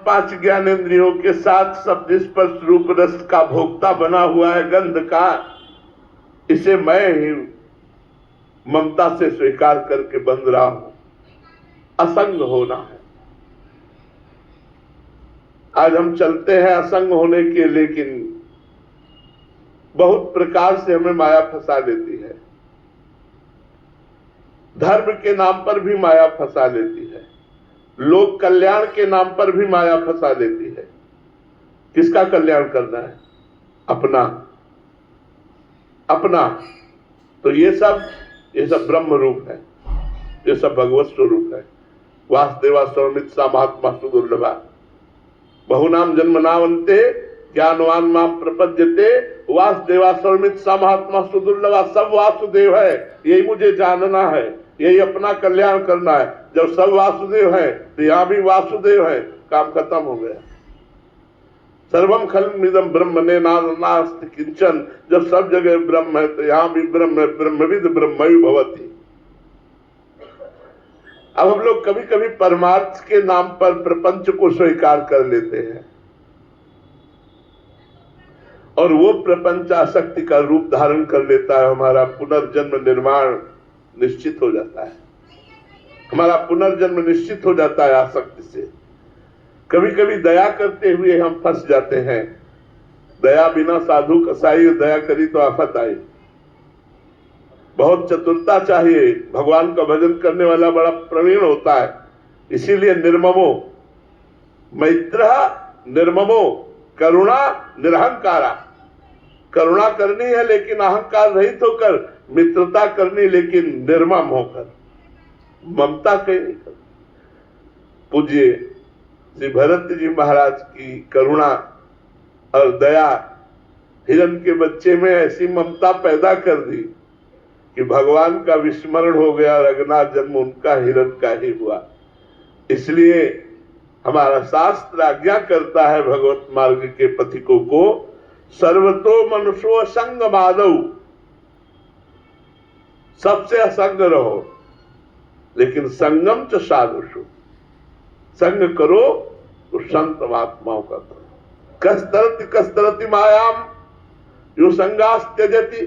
पांच ज्ञानेंद्रियों के साथ शब्द स्पर्श रूप रस का भोक्ता बना हुआ है गंध का, इसे मैं ही ममता से स्वीकार करके बंध रहा हूं। असंग होना है। आज हम चलते हैं असंग होने के, लेकिन बहुत प्रकार से हमें माया फंसा लेती है। धर्म के नाम पर भी माया फंसा लेती है, लोक कल्याण के नाम पर भी माया फंसा लेती है। किसका कल्याण करना है? अपना। अपना। तो ये सब ब्रह्म रूप है, ये सब भगवत स्वरूप है। वासुदेवा सौमित सा महात्मा सुदुर्लभा बहुनाम जन्मनावंते ज्ञानवान माम प्रपद्यते। वासुदेवा सौमित सा महात्मा सुदुर्लभा, सब वासुदेव है, यही मुझे जानना है, यही अपना कल्याण करना है। जब सब वासुदेव है तो यहां भी वासुदेव है, काम खत्म हो गया। सर्वम खलमिदं ब्रह्मणे नास्ति किंचन, जब सब जगह ब्रह्म है तो यहां भी ब्रह्म है। ब्रह्मविद ब्रह्मयु भवति। अब हम लोग कभी कभी परमार्थ के नाम पर प्रपंच को स्वीकार कर लेते हैं और वो प्रपंच आसक्ति का रूप धारण कर लेता है। हमारा पुनर्जन्म निर्माण निश्चित हो जाता है, हमारा पुनर्जन्म निश्चित हो जाता है आसक्ति से। कभी कभी दया करते हुए हम फंस जाते हैं। दया बिना साधु कसाई, दया करी तो आफत आई। बहुत चतुरता चाहिए। भगवान का भजन करने वाला बड़ा प्रवीण होता है। इसीलिए निर्ममो मैत्र निर्ममो करुणा निरहंकारा। करुणा करनी है लेकिन अहंकार रहित होकर, मित्रता करनी लेकिन निर्मम होकर, ममता कहीं नहीं कर। पूज्य श्री भरत जी महाराज की करुणा और दया हिरण के बच्चे में ऐसी ममता पैदा कर दी कि भगवान का विस्मरण हो गया और अगला जन्म उनका हिरण का ही हुआ। इसलिए हमारा शास्त्र आज्ञा करता है भगवत मार्ग के पथिकों को, सर्वतो मनुष्यो संग माधव, सबसे असंग रहो लेकिन संगम च साधुषु, संग करो तो संत महात्माओं का करो। कस्तरति कस्तरति मायाम यो संगास त्यजति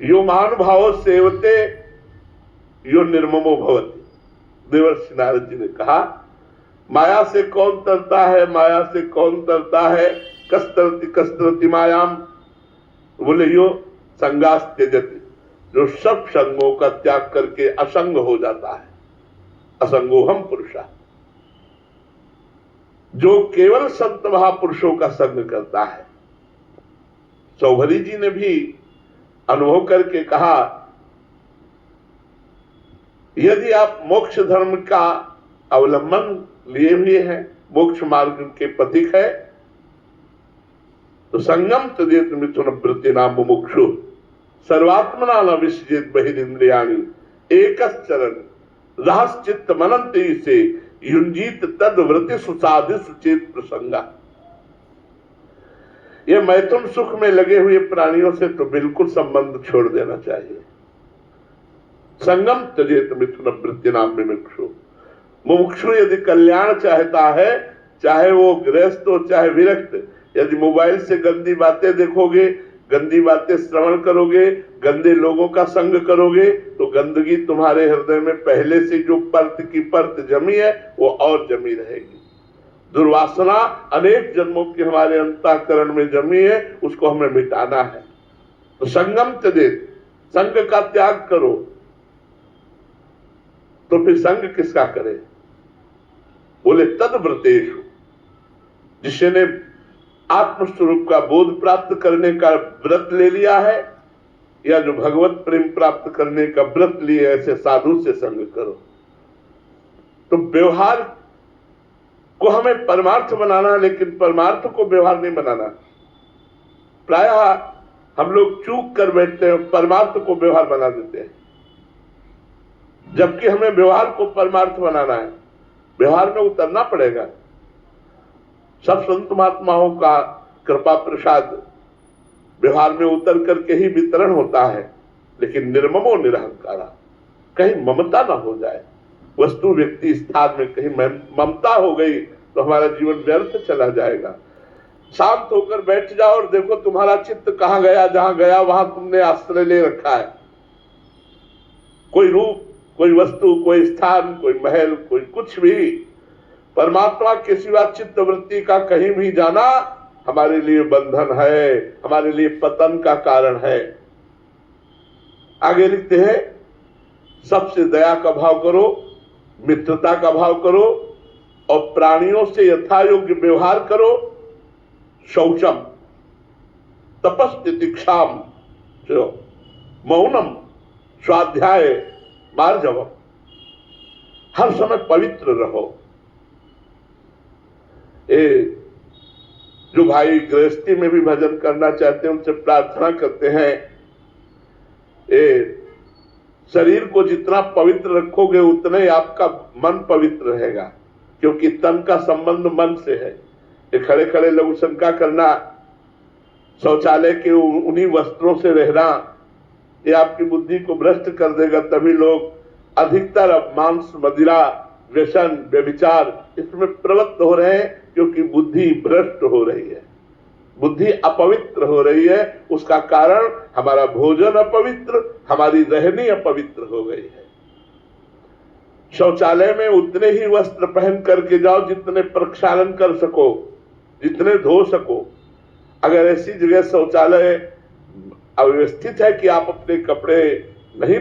यो महानुभाव सेवते यो निर्ममो भवति। देवर्षि नारद जी ने कहा, माया से कौन तरता है, माया से कौन तरता है? कस्तरति कस्तरति मायाम, बोले यो संगास त्यजति, जो सब संगों का त्याग करके असंग हो जाता है। असंगोहम पुरुषा, जो केवल संत महापुरुषों का संग करता है। चौधरी जी ने भी अनुभव करके कहा, यदि आप मोक्ष धर्म का अवलंबन लिए हुए हैं, मोक्ष मार्ग के पथिक है, तो संगम तदेत मिथुन वृत्ति नाम मुमुक्षु सर्वात्मना न विसृजेत बहिरिंद्रियाणि एकश्चरण रहस्चित्त मनंति से युंजीत तद वृत्ति सुसाधि सुचेत प्रसंगा। ये मैथुन सुख में लगे हुए प्राणियों से तो बिल्कुल संबंध छोड़ देना चाहिए। संगम त्यजेत मिथुन वृत्ति नाम मुमुक्षु। मुमुक्षु यदि कल्याण चाहता है, चाहे वो गृहस्थ हो चाहे विरक्त, यदि मोबाइल से गंदी बातें देखोगे, गंदी बातें श्रवण करोगे, गंदे लोगों का संग करोगे, तो गंदगी तुम्हारे हृदय में पहले से जो परत की परत जमी है वो और जमी रहेगी। दुर्वासना अनेक जन्मों की हमारे अंतःकरण में जमी है, उसको हमें मिटाना है। तो संगम त्यजेत, संग का त्याग करो। तो फिर संग किसका करे? बोले तद व्रतेषु, जिसने आत्मस्वरूप का बोध प्राप्त करने का व्रत ले लिया है या जो भगवत प्रेम प्राप्त करने का व्रत लिए, ऐसे साधु से संग करो। तो व्यवहार को हमें परमार्थ बनाना, लेकिन परमार्थ को व्यवहार नहीं बनाना। प्रायः हम लोग चूक कर बैठते हैं, परमार्थ को व्यवहार बना देते हैं, जबकि हमें व्यवहार को परमार्थ बनाना है। व्यवहार में उतरना पड़ेगा। सब संत महात्माओं का कृपा प्रसाद व्यवहार में उतर करके ही वितरण होता है, लेकिन निर्ममो निरहंकारा, कहीं ममता ना हो जाए। वस्तु व्यक्ति स्थान में कहीं ममता हो गई तो हमारा जीवन व्यर्थ चला जाएगा। शांत होकर बैठ जाओ और देखो तुम्हारा चित्त कहां गया, जहां गया वहां तुमने आश्रय ले रखा है। कोई रूप, कोई वस्तु, कोई स्थान, कोई महल, कोई कुछ भी, परमात्मा के सिवा चित्त वृत्ति का कहीं भी जाना हमारे लिए बंधन है, हमारे लिए पतन का कारण है। आगे लिखते हैं, सबसे दया का भाव करो, मित्रता का भाव करो और प्राणियों से यथायोग्य व्यवहार करो। शौचम, तपस्तितिक्षाम, मौनम, स्वाध्याय, मार्जवम, हर समय पवित्र रहो। जो भाई गृहस्थी में भी भजन करना चाहते हैं उनसे प्रार्थना करते हैं, शरीर को जितना पवित्र रखोगे उतना ही आपका मन पवित्र रहेगा, क्योंकि तन का संबंध मन से है। ये खड़े खड़े लघु शंका करना, शौचालय के उन्हीं वस्त्रों से रहना, ये आपकी बुद्धि को भ्रष्ट कर देगा। तभी लोग अधिकतर अब मांस, मदिरा, व्यसन, व्यभिचार इसमें प्रवृत्त हो रहे हैं, क्योंकि बुद्धि भ्रष्ट हो रही है, बुद्धि अपवित्र हो रही है। उसका कारण हमारा भोजन अपवित्र, हमारी रहनी अपवित्र हो गई है। शौचालय में उतने ही वस्त्र पहन करके जाओ जितने प्रक्षालन कर सको, जितने धो सको। अगर ऐसी जगह शौचालय अव्यवस्थित है कि आप अपने कपड़े नहीं